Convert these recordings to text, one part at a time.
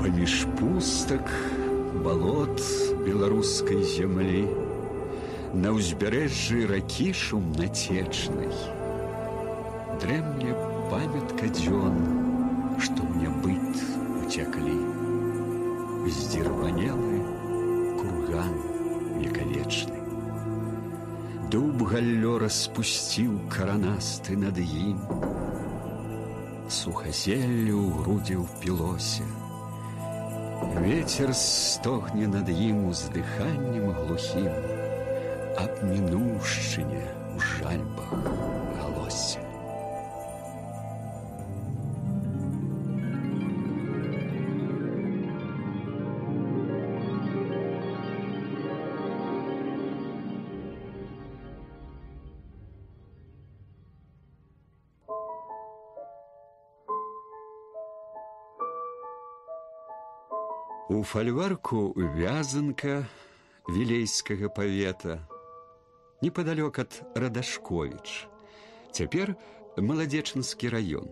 Паміж пустак, балот беларускай зямлі, на ўзбярэжжы ракі шумнацечнай дрэмле памятка дзён, што мне быт уцяклі. Здзірванелы курган векавечны. Дуб галлё распусціў каранасты над ім, сухазеллю ў грудзі ўпілося. Вецер стогне над ім уздыханнем глухім, аб мінуўшчыне ў жальбах галосе. У фальварку Вязанка вілейскага павета, непадалёк ад Радашковіч, цяпер Маладзечанскі раён.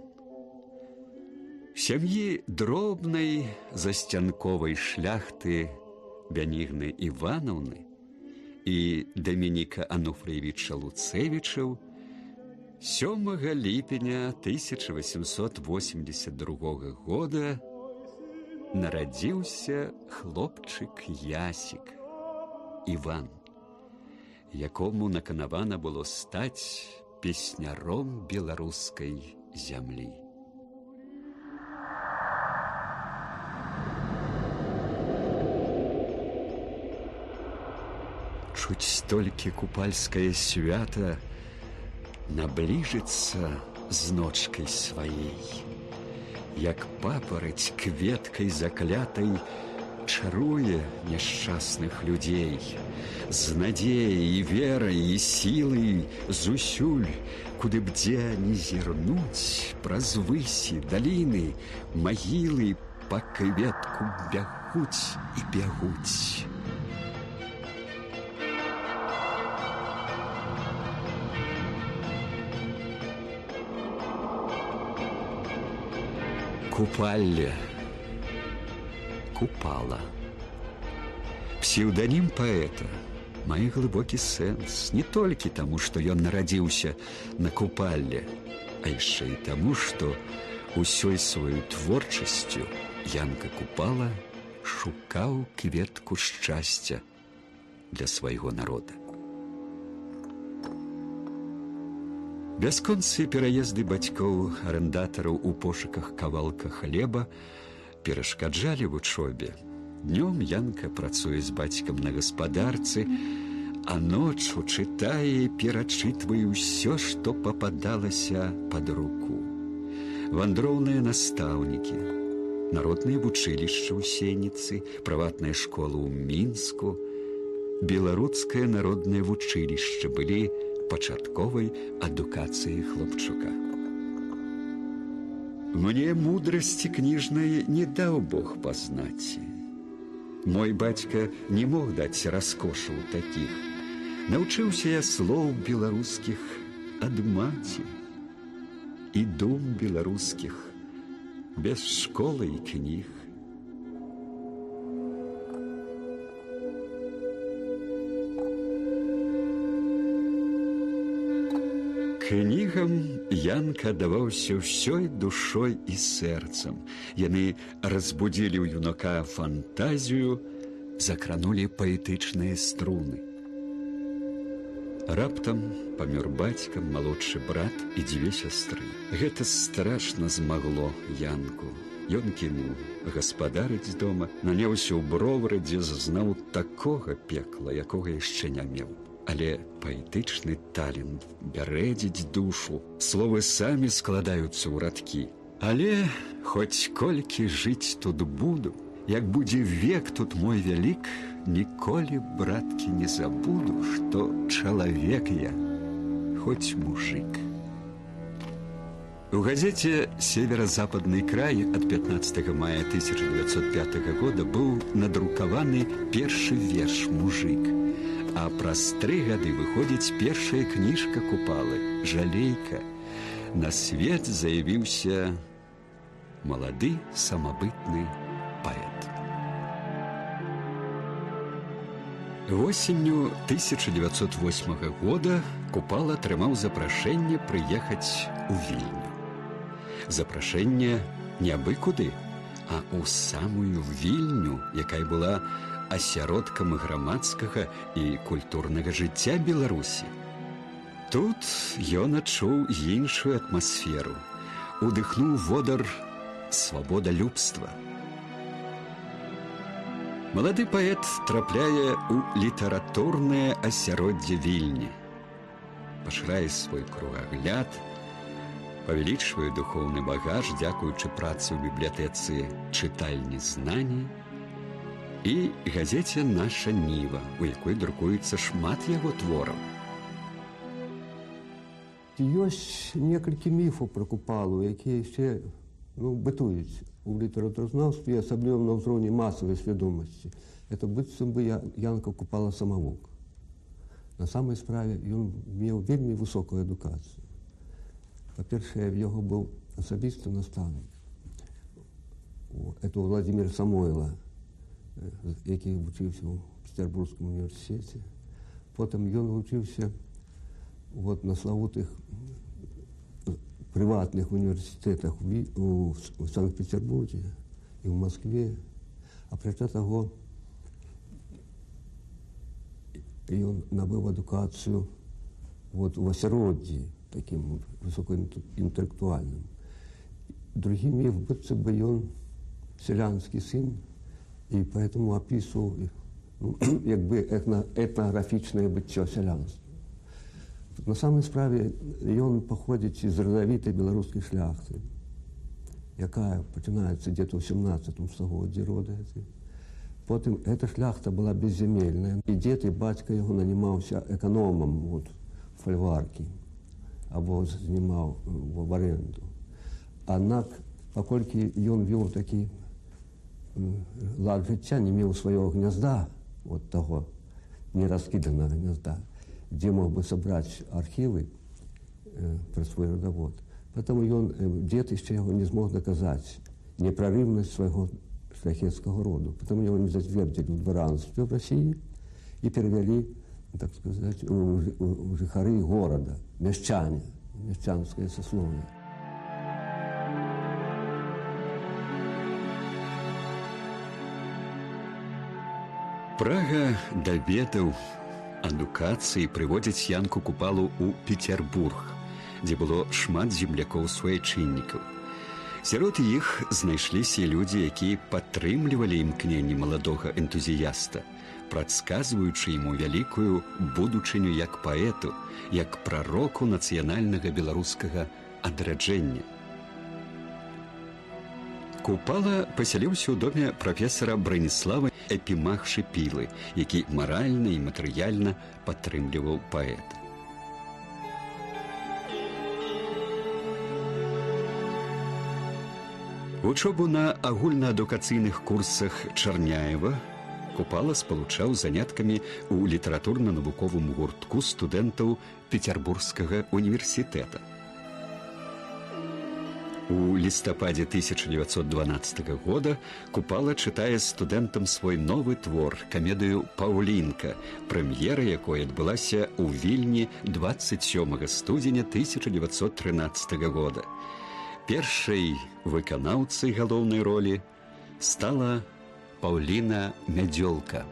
Сям'і дробнай засцянковай шляхты Бянігны Іванаўны і Дамініка Ануфрыевіча Луцевічаў 7 ліпеня 1882 года нарадзіўся хлопчык Ясік, Іван, якому наканавана было стаць песняром беларускай зямлі. Чуць толькі купальскае свята набліжыцца з ночкай сваей, як папараць кветкай заклятай чаруе няшчасных людзей, з надзеяй і верай і сілай зусюль, куды б дзе не зірнуць, праз высі, даліны, магілы па кветку бягуць і бягуць. Купалле, купала. Псеўданім паэта мае глыбокі сэнс не толькі таму, што ён нарадзіўся на купалле, а яшчэ і таму, што усёй сваёй творчасцю Янка Купала шукаў кветку шчасця для свайго народа. Бясконцыя пераезды бацькоў арандатараў у пошуках кавалка хлеба перашкаджалі вучобе. Днём Янка працуе з бацькам на гаспадарцы, а ноччу чытае і перачытвае ўсё, што пападалася пад руку. Вандроўныя настаўнікі, народныя вучылішчы ў Сеніцы, прыватная школа ў Мінску, беларускае народнае вучылішча былі пачатковай адукацыі хлопчука. Мне мудрасці кніжнай не даў Бог пазнаць. Мой бацька не мог даць раскошаў такіх. Навучыўся я слоў беларускіх ад маці і дум беларускіх без школы і кніг. Кнігам Янка аддаваўся ўсёй душой і сэрцам. Яны разбудзілі ў юнака фантазію, закранулі паэтычныя струны. Раптам памёр бацька, малодшы брат і 2 сястры. Гэта страшна змагло Янку. Ён кінуў гаспадарыць дома, нанеўся ў Броварадзе, зазнаў такога пекла, якога яшчэ не меў. Але паэтычны талент бярэдзіць душу, словы самі складаюцца ў радкі. Але хоць колькі жыць тут буду, як будзе век тут мой вялік, ніколі, браткі, не забуду, што чалавек я, хоць мужик. У газеце «Северо-западный край» ад 15 мая 1905 года быў надрукаваны першы верш «Мужик», а праз 3 гады выходзіць першая кніжка Купалы «Жалейка». На свет заявіўся малады самабытны паэт. Восенню 1908 года Купала атрымаў запрашэнне прыехаць у Вільню. Запрашэнне не абы куды, а ў самую Вільню, якая была асяродкам грамадскага і культурнага жыцця Беларусі. Тут ён адчуў іншую атмасферу, удыхнуў водар свабодалюбства. Малады паэт трапляе ў літаратурнае асяроддзе Вільні, пашырае свой кругагляд, павялічвае духоўны багаж, дзякуючы працы ў бібліятэцы «Чытальні знані» і газеце «Наша Ніва», у якой друкуецца шмат яго твораў. Ёсць некалькі міфаў пра Купалу, якія яшчэ бытуюць у літаратуразнаўстве, асабліва на ўзроўні масавай свядомасці. Это быццам бы Янка Купала самавук. На самай справе ён меў вельмі высокую адукацыю. Па-першае, в яго быў асабісты настаўнік. Это Владимир Самойла, які вучыўся ў Петербургскім універсітэце. Потым ён вучыўся на славутых прыватных універсітэтах у Санкт-Петербурге і ў Москве. Апрача таго, ён набыў адукацыю у асяроддзі, такім высокаінтэлектуальным. Другі міф, быццам бы ён сялянскі сын, і поэтому апісваў этнаграфічнае быццё сялянства. На самой справе ён паходзіць з радавітай беларускай шляхты, якая пачынаецца где-то ў 17 стагоддзі рода. Потым эта шляхта была беззямельная. І дзед і бацька яго нанімаўся эканомам фальваркі, або знімаў в аренду. Аднак, паколькі ён вёў такі лад жыцця, не меў свайго гнязда, таго нераскіданага гнязда, дзе мог бы сабраць архівы пра свой родавод. Потому дзед яшчэ яго не змог даказаць непрарыўнасць свайго шляхецкага роду. Потому яго не зацвердзілі ў дваранстве в России і перавялі, так сказаць, у жыхары горада, мяшчане, мяшчанскае саслоўе. Прага да ведаў, адукацыі прыводзіць Янку Купалу ў Петербург, дзе было шмат землякоў-суайчыннікаў. Сярод іх знайшліся людзі, якія падтрымлівалі імкненні маладога энтузіяста, прадказваючы яму вялікую будучыню як паэту, як прароку нацыянальнага беларускага адраджэння. Купала пасяліўся ў доме прафесара Браніслава Эпімах-Шыпілы, які маральна і матэрыяльна падтрымліваў паэта. Вучобу на агульнаадукацыйных курсах Чарняева Купала спалучаў заняткамі ў літаратурна-навуковым гуртку студэнтаў Петербургскага універсітэта. У лістападзе 1912 года Купала чытае студэнтам свой новы твор, камедыю «Паўлінка», прэм'ера якой адбылася ў Вільні 27 студзеня 1913 года. Першай выканаўцай галоўнай ролі стала Паўліна Мядзёлка.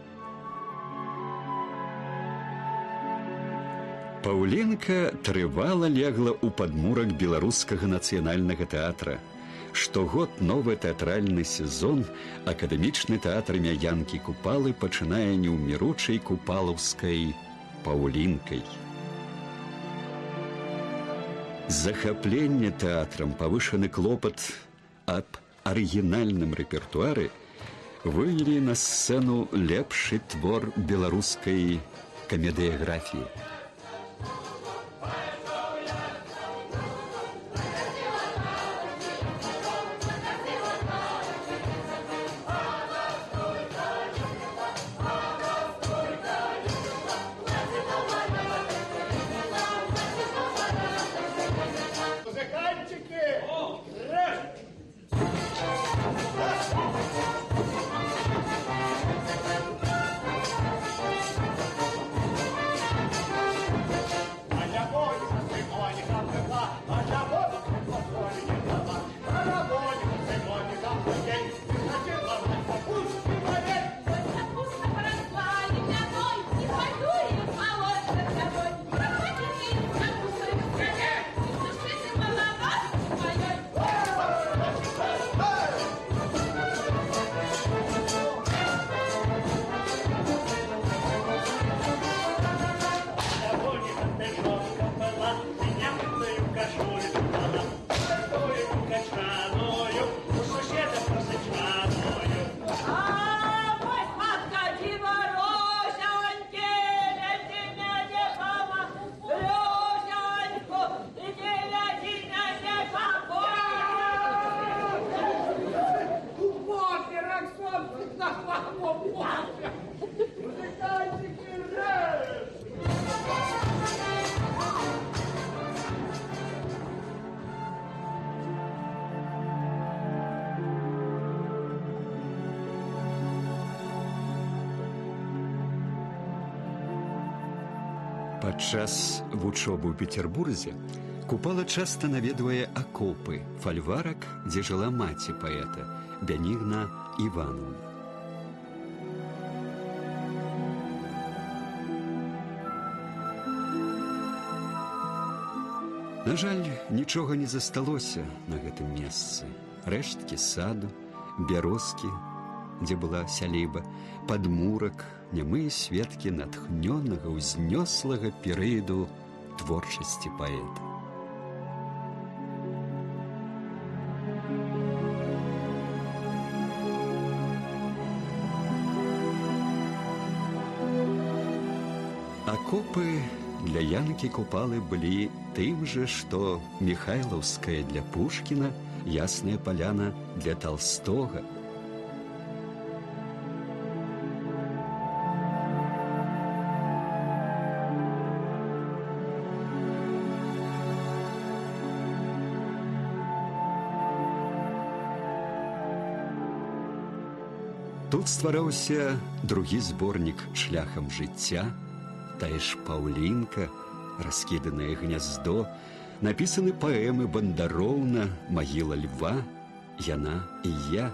Паўлінка трывала легла ў падмурак беларускага нацыянальнага тэатра. Штогод новы тэатральны сезон акадэмічны тэатр імя Янкі Купалы пачынае неўміручай купалаўскай «Паўлінкай». Захапленне тэатрам, павышаны клопат аб арыгінальным рэпертуары вывелі на сцэну лепшы твор беларускай камедыяграфіі. Падчас вучобы ў Петербурзе Купала часта наведвае акопы, фальварак, дзе жыла маці паэта, Бянігна Івановна. На жаль, нічога не засталося на гэтым месцы. Рэшткі саду, бярозкі, дзе была сяліба, падмурак, нямыя сведкі натхнёнага, узнёслага перыяду творчасці паэта. Акопы для Янкі Купалы былі тым жа, што Міхайлаўская для Пушкіна, Ясная Паляна для Талстога. Тут ствараўся другі зборнік «Шляхам жыцця», тая ж Паўлінка, раскіданае гняздо, напісаны паэмы Бандароўна, Магіла льва, Яна і я.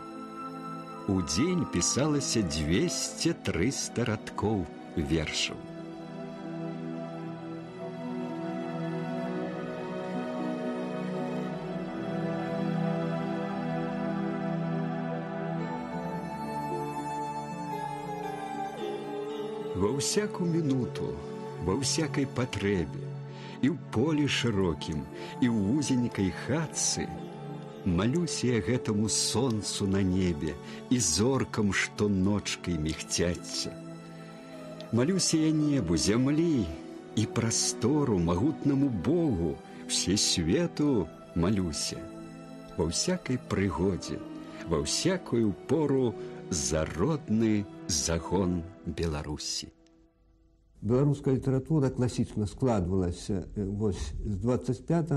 У дзень пісалася 200-300 радкоў вершаў. Ва ўсякую мінуту, ва ўсякай патрэбе, і ў полі шырокім, і ў вузенькай хатцы малюся я гэтаму сонцу на небе і зоркам, што ночкай мігцяцца. Малюся я небу, зямлі і прастору, магутнаму Богу, всесвету малюся. Ва ўсякай прыгодзе, ва ўсякую пору за родны загон Беларусі. Беларуская літаратура класічна складвалася з 25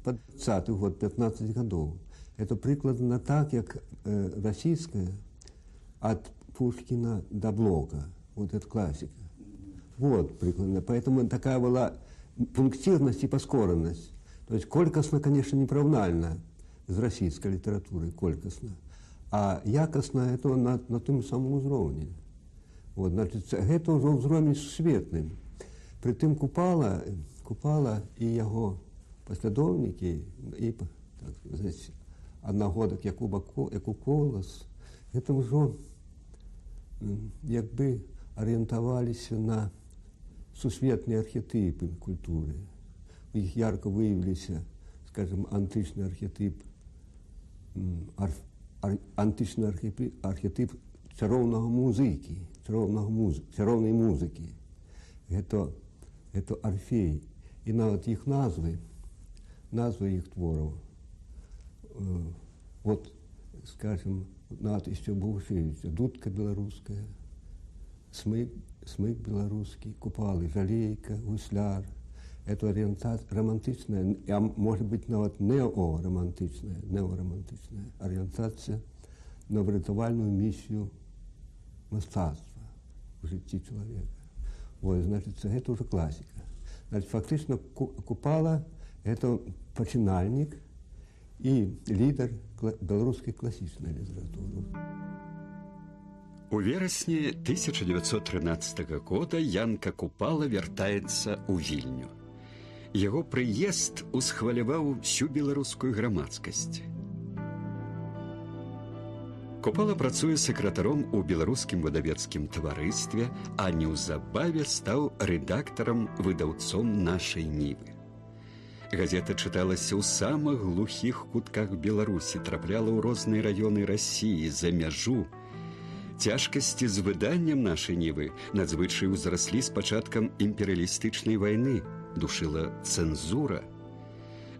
па 20 год, 15 гадоў. Это прыкладна так, як расійская ад Пушкіна до Блока. Вот это классика. Вот прикладно. Поэтому такая была пунктирность и поскоренность. То есть колькостно, конечно, неправнально з расійскай літаратурай, колькостно. А якасна это на тым самым узроўні. Вот, значит, гэта ўжо ўзровень сусветным. Прытым Купала і яго паслядоўнікі, і, так сказаць, аднагодак Якуб Колас, гэта ўжо як бы арыентаваліся на сусветныя архетыпы культуры. У іх ярко выявіліся, скажем, антычны архетып, антычны архетып чароўнага музыкі, чароўнай музыкі. Гэта Арфей. І нават іх назвы іх твораў. Вот, скажем, нават еще Баушевича, дудка беларуская, смык беларускі, Купалы, жалейка, гусляр. Это ориентация романтичная, а может быть нават неоромантичная ориентация на врятавальную миссию мастацтва в житті человека. Вот, значит, это уже классика. Значит, фактично Купала – это починальник и лидер белорусской классической литературы. У верасні 1913 года Янка Купала вяртаецца ў Вільню. Яго прыезд усхваляваў всю беларускую грамадскасць. Купала працуе сакратаром у беларускім выдавецкім таварыстве, а неўзабаве стаў рэдактарам выдаўцом нашай Нівы. Газета чыталася ў самых глухіх кутках Беларусі, трапляла ў розныя раёны Расіі, за мяжу. Цяжкасці з выданнем нашай Нівы надзвычай узраслі з пачаткам імперыялістычнай вайны, душыла цэнзура.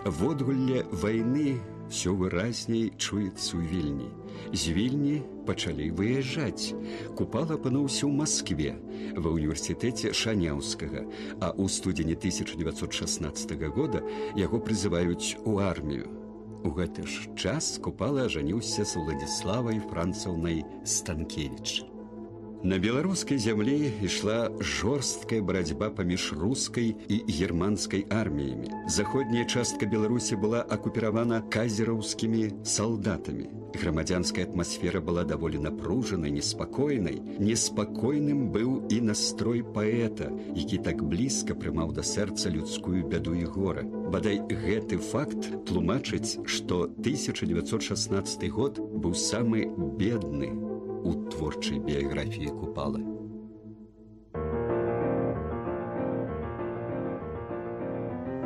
Водгулле вайны ўсё выразней чуецца ў Вільні. З Вільні пачалі выязджаць. Купала апынуўся ў Маскве, ва ўніверсітэце Шаняўскага, а ў студзені 1916 года яго прызываюць у армію. У гэты ж час Купала ажаніўся з Уладзіславай Францаўнай Станкевіч. На беларускай зямлі ішла жорсткая барацьба паміж рускай і германскай арміямі. Заходняя частка Беларусі была акупіравана казераўскімі салдатамі. Грамадзянская атмасфера была даволі напружанай, неспакойнай. Неспакойным быў і настрой паэта, які так блізка прымаў да сэрца людскую бяду і гора. Бадай гэты факт тлумачыць, што 1916 год быў самы бедны у творчай біяграфіі Купалы.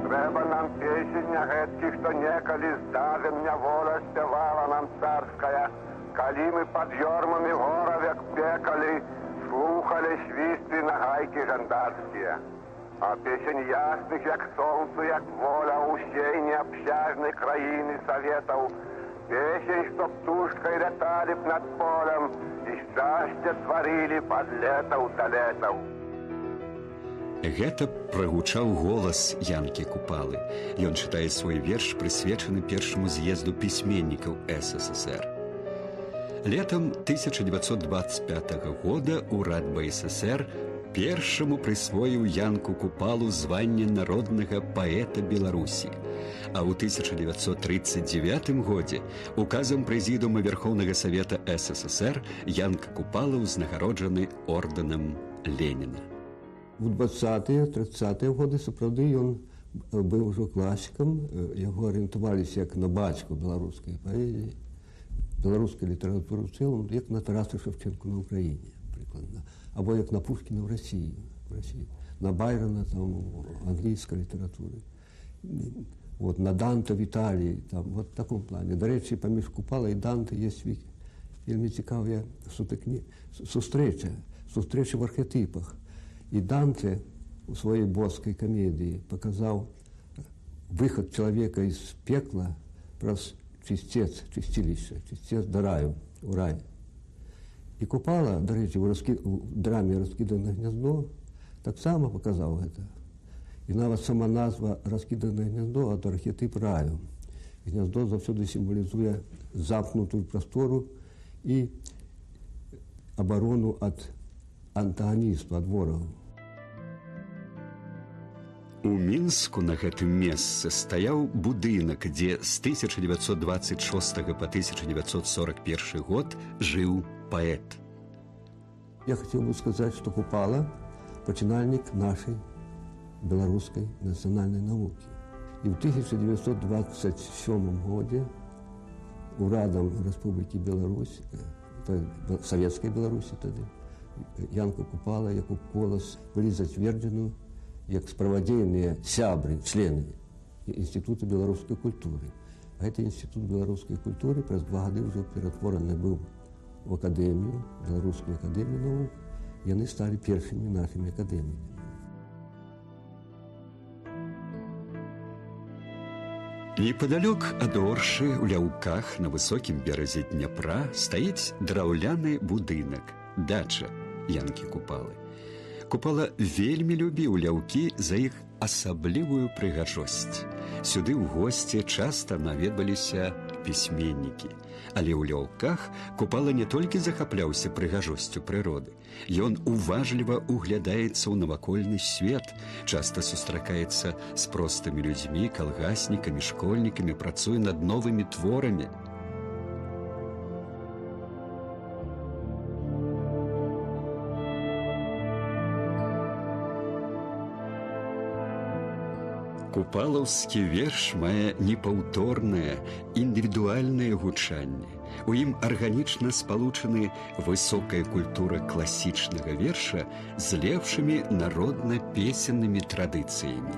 Трэба нам песень гэткіх, што некалі здажем няволя спявала нам царская, калі мы пад ёрмамі гораў, як пекалі, слухалі свісты на гайкі жандарскія. А песень ясных, як сонцу, як воля ўсей неабсяжнай краіны саветаў, песень, што птушкай ляталі б над полем і шчасце тварылі пад летаў да летаў. Гэта прагучаў голас Янкі Купалы. Ён чытае свой верш, прысвечаны першаму з'езду пісьменнікаў СССР. Летом 1925 года ўрад БССР першаму прысвоіў Янку Купалу званне народнага паэта Беларусі. А ў 1939 годзе указам Прэзідыума Верхоўнага Савета СССР Янка Купала ўзнагароджаны ордэнам Леніна. У 20-30 годы сапраўды ён быў ужо класікам, яго арыентаваліся як на бацьку беларускай паэзіі, беларускай літаратуры ў цэлым, як на Тараса Шевченку на Украіне, прыкладна, або як на Пушкіна ў Расіі, на Байрона там у англійскай літаратуры, на Данта в Італіі, там, в такому плане. До речі, паміж Купала і Данта є вельмі цікаві сустрэчы в архетипах. І Данте у своей боской комедии показал выход человека из пекла праз чистилище, чистец до раю, у рай. И Купала, до речі, в драме «Раскиданное гнездо» так само показал это. І нават сама назва «Раскиданное гнездо» ад архетип раю. Гнездо заўсёды сімвалізуе замкнутую прастору і абарону ад антагоністу, ад ворагаў. У Мінску на гэтым месцы стаяў будынак, дзе з 1926 па 1941 год жыў паэт. Я хотел бы сказать, что Купала – починальник нашей белорусской национальной науки. И в 1927 году урадом Республики Беларусь, Советской Беларуси тогда, Янка Купала, Якуб Колас были затверджены как справодейные сябры, члены Института белорусской культуры. А этот Институт белорусской культуры праз 2 года уже ператвораны был в Академию, Белорусскую академию наук, и они стали первыми нашими академиями. Непадалёк ад Оршы, у Ляўках, на высокім беразе Дняпра, стаіць драўляны будынак, дача Янкі Купалы. Купала вельмі любіў Ляўкі за іх асаблівую прыгажосць. Сюды ў госці часта наведваліся пісьменнікі. Але ў Ляўках Купала не толькі захапляўся прыгажосцю прыроды. Ён уважліва углядаецца ў навакольны свет, часта сустракаецца з простымі людзьмі, калгаснікамі, школьнікамі, працуе над новымі творамі. Купалаўскі верш мае непаўторнае, індывідуальнае гучанне. У ім арганічна спалучаны высокая культура класічнага верша з лепшымі народна-песеннымі традыцыямі.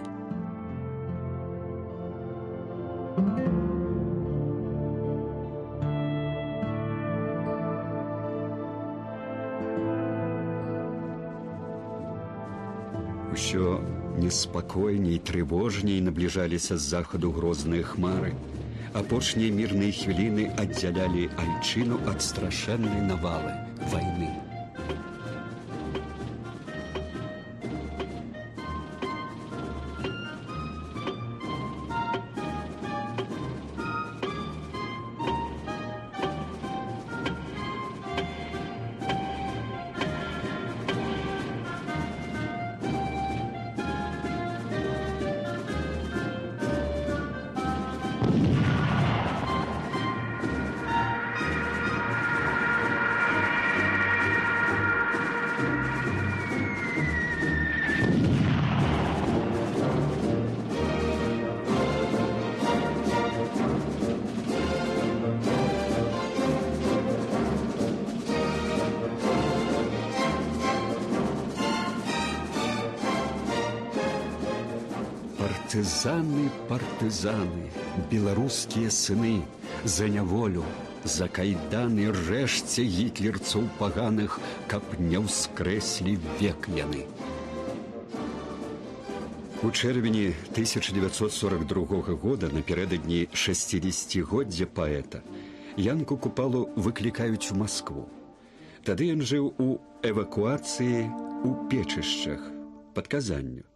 Усё неспакойней, трывожней набліжаліся з захаду грозныя хмары. Апошнія мірныя хвіліны аддзялялі айчыну ад страшэннай навалы вайны. партызаны, партызаны, беларускія сыны, за няволю, за кайданы рэшце гітлерцаў паганых, каб не ўскрэслі век яны. У чэрвені 1942 года, напярэдадні 60-годдзя паэта, Янку Купалу выклікаюць у Маскву. Тады ён жыў у эвакуацыі у Печышчах пад Казанню.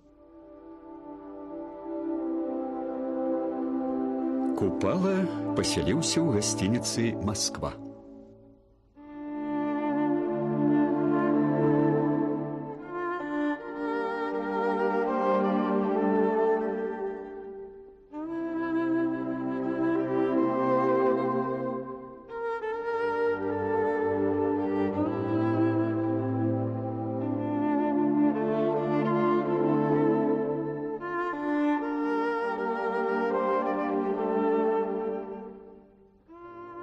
Купала пасяліўся ў гасцініцы «Масква».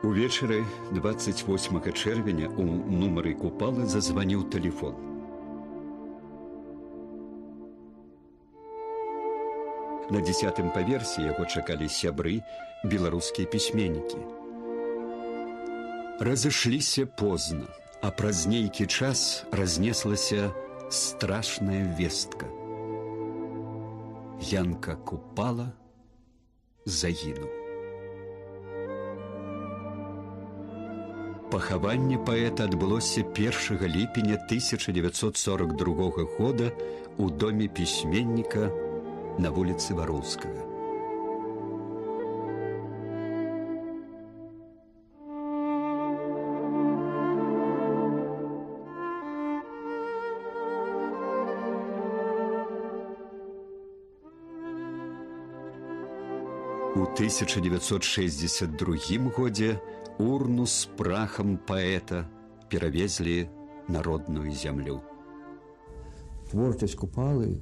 Увечары 28 чэрвеня у нумары Купалы зазваніў тэлефон. На 10-м паверсе яго чакалі сябры, беларускія пісьменнікі. Разышліся позна, а праз нейкі час разнеслася страшная вестка. Янка Купала загінуў. Пахаванне паэта адбылося 1 ліпеня 1942 года у доме пісьменніка на вуліцы Вароўскага. У 1962 годзе урну з прахам паэта перавезлі на родную зямлю. Творчасць Купалы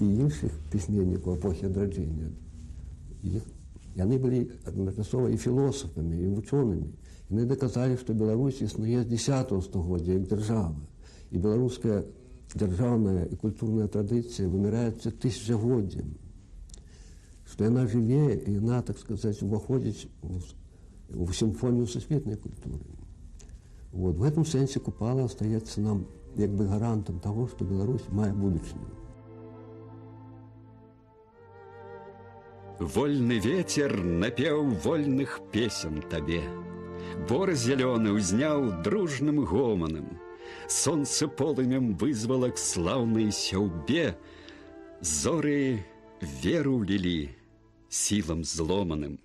і іншых пісьменнікаў эпохі адраджэння, яны былі адначасова і філосафамі, і вучонымі. Яны даказалі, што Беларусь існуе з 10-го стагоддзя як дзяржава. І беларуская дзяржаўная і культурная традыцыя вымяраецца тысячагоддзям. Што яна жыве, і яна, так сказаць, уваходзіць в сімфонію сусветнай культуры. Вот. В этом сэнсе Купала остается нам як бы гарантам того, што Беларусь мае будучыню. Вольны ветер напеў вольных песен табе. Бор зялёны ўзняў дружным гоманам. Сонце полымем вызвала к слаўнай сяўбе. Зоры веру влілі сілам зломаным.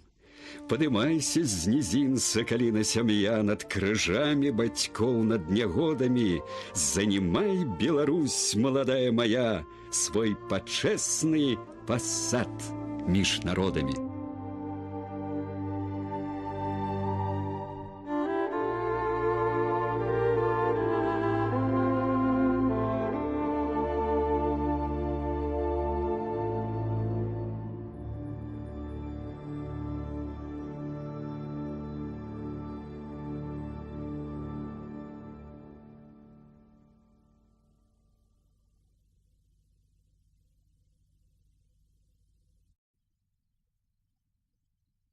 Падымайся з нізін, сакаліна сям'я, над крыжамі бацькоў, над нягодамі. Занімай, Беларусь, маладая мая, свой пачэсны пасад між народамі.